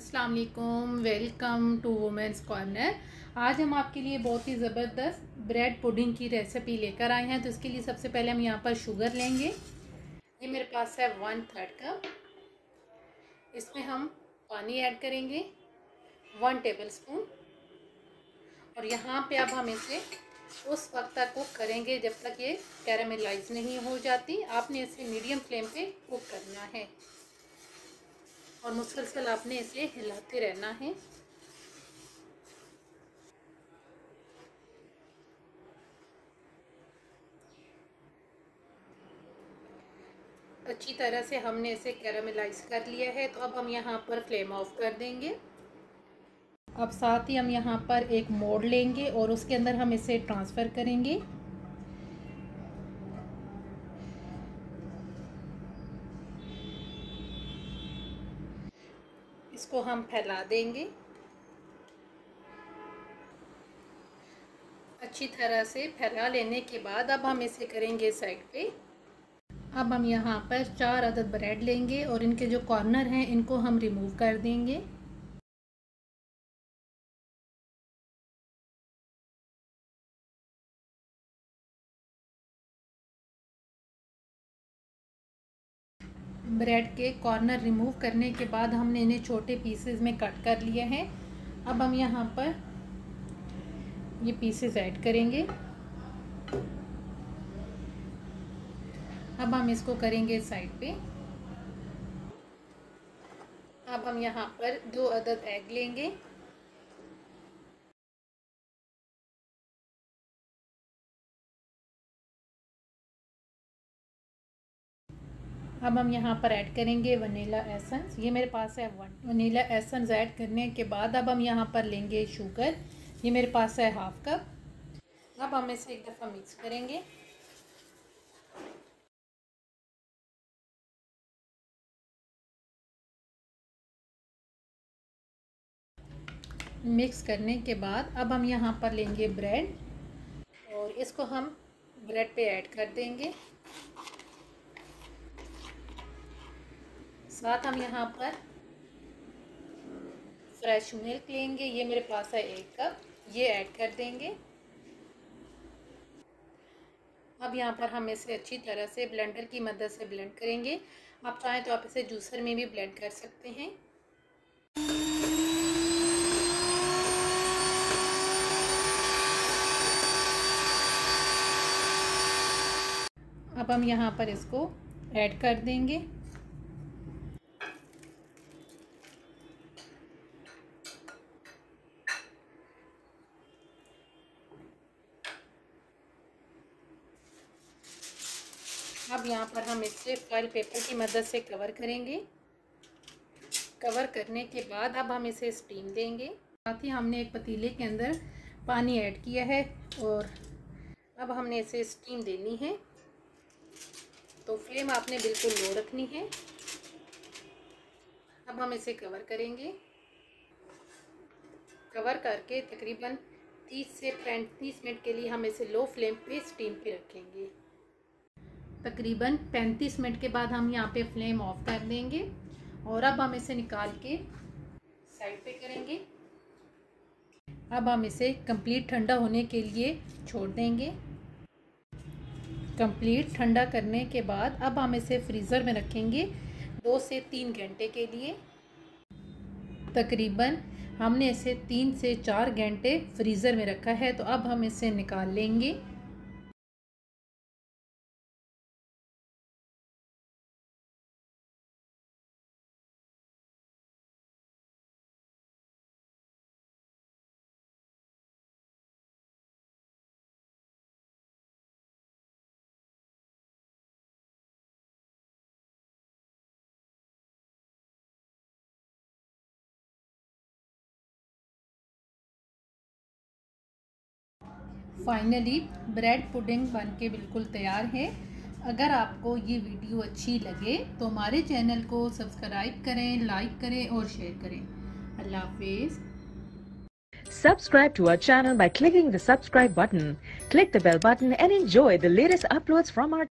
अस्सलाम वालेकुम, welcome to women's corner. आज हम आपके लिए बहुत ही ज़बरदस्त ब्रेड पुडिंग की रेसिपी लेकर आए हैं। तो इसके लिए सबसे पहले हम यहाँ पर शुगर लेंगे। ये मेरे पास है 1/3 कप। इसमें हम पानी ऐड करेंगे 1 टेबलस्पून। और यहाँ पे अब हम इसे उस वक्त तक कुक करेंगे जब तक ये कैरामलाइज नहीं हो जाती। आपने इसे मीडियम फ्लेम पे कुक करना है और मुसलसल आपने इसे हिलाते रहना है। अच्छी तरह से हमने इसे कैरामलाइज कर लिया है। तो अब हम यहाँ पर फ्लेम ऑफ कर देंगे। अब साथ ही हम यहाँ पर एक मोल्ड लेंगे और उसके अंदर हम इसे ट्रांसफ़र करेंगे। इसको हम फैला देंगे अच्छी तरह से। फैला लेने के बाद अब हम इसे करेंगे साइड पे। अब हम यहाँ पर 4 अदद ब्रेड लेंगे और इनके जो कॉर्नर हैं इनको हम रिमूव कर देंगे। ब्रेड के कॉर्नर रिमूव करने के बाद हमने इन्हें छोटे पीसेस में कट कर लिया है। अब हम यहाँ पर ये पीसेस ऐड करेंगे। अब हम इसको करेंगे साइड पे। अब हम यहाँ पर 2 अदद एग लेंगे। अब हम यहाँ पर ऐड करेंगे वनीला एसेंस। ये मेरे पास है 1 वनीला एसेंस। ऐड करने के बाद अब हम यहाँ पर लेंगे शुगर। ये मेरे पास है 1/2 कप। अब हम इसे एक दफ़ा मिक्स करेंगे। मिक्स करने के बाद अब हम यहाँ पर लेंगे ब्रेड और इसको हम ब्रेड पे ऐड कर देंगे। साथ हम यहाँ पर फ्रेश मिल्क लेंगे। ये मेरे पास है 1 कप। ये ऐड कर देंगे। अब यहाँ पर हम इसे अच्छी तरह से ब्लेंडर की मदद से ब्लेंड करेंगे। आप चाहें तो आप इसे जूसर में भी ब्लेंड कर सकते हैं। अब हम यहाँ पर इसको ऐड कर देंगे। अब यहाँ पर हम इसे फॉइल पेपर की मदद से कवर करेंगे। कवर करने के बाद अब हम इसे स्टीम देंगे। साथ ही हमने एक पतीले के अंदर पानी ऐड किया है और अब हमने इसे स्टीम देनी है। तो फ्लेम आपने बिल्कुल लो रखनी है। अब हम इसे कवर करेंगे। कवर करके तकरीबन 30 से 35 मिनट के लिए हम इसे लो फ्लेम पे स्टीम पे रखेंगे। तकरीबन 35 मिनट के बाद हम यहाँ पे फ्लेम ऑफ कर देंगे और अब हम इसे निकाल के साइड पे करेंगे। अब हम इसे कंप्लीट ठंडा होने के लिए छोड़ देंगे। कंप्लीट ठंडा करने के बाद अब हम इसे फ्रीज़र में रखेंगे 2 से 3 घंटे के लिए। तकरीबन हमने इसे 3 से 4 घंटे फ्रीज़र में रखा है। तो अब हम इसे निकाल लेंगे। फाइनली ब्रेड पुडिंग बनके बिल्कुल तैयार है। अगर आपको ये वीडियो अच्छी लगे तो हमारे चैनल को सब्सक्राइब करें, लाइक करें और शेयर करें। अल्लाह हाफिज़। Subscribe to our channel by clicking the subscribe button. Click the bell button and enjoy the latest uploads from our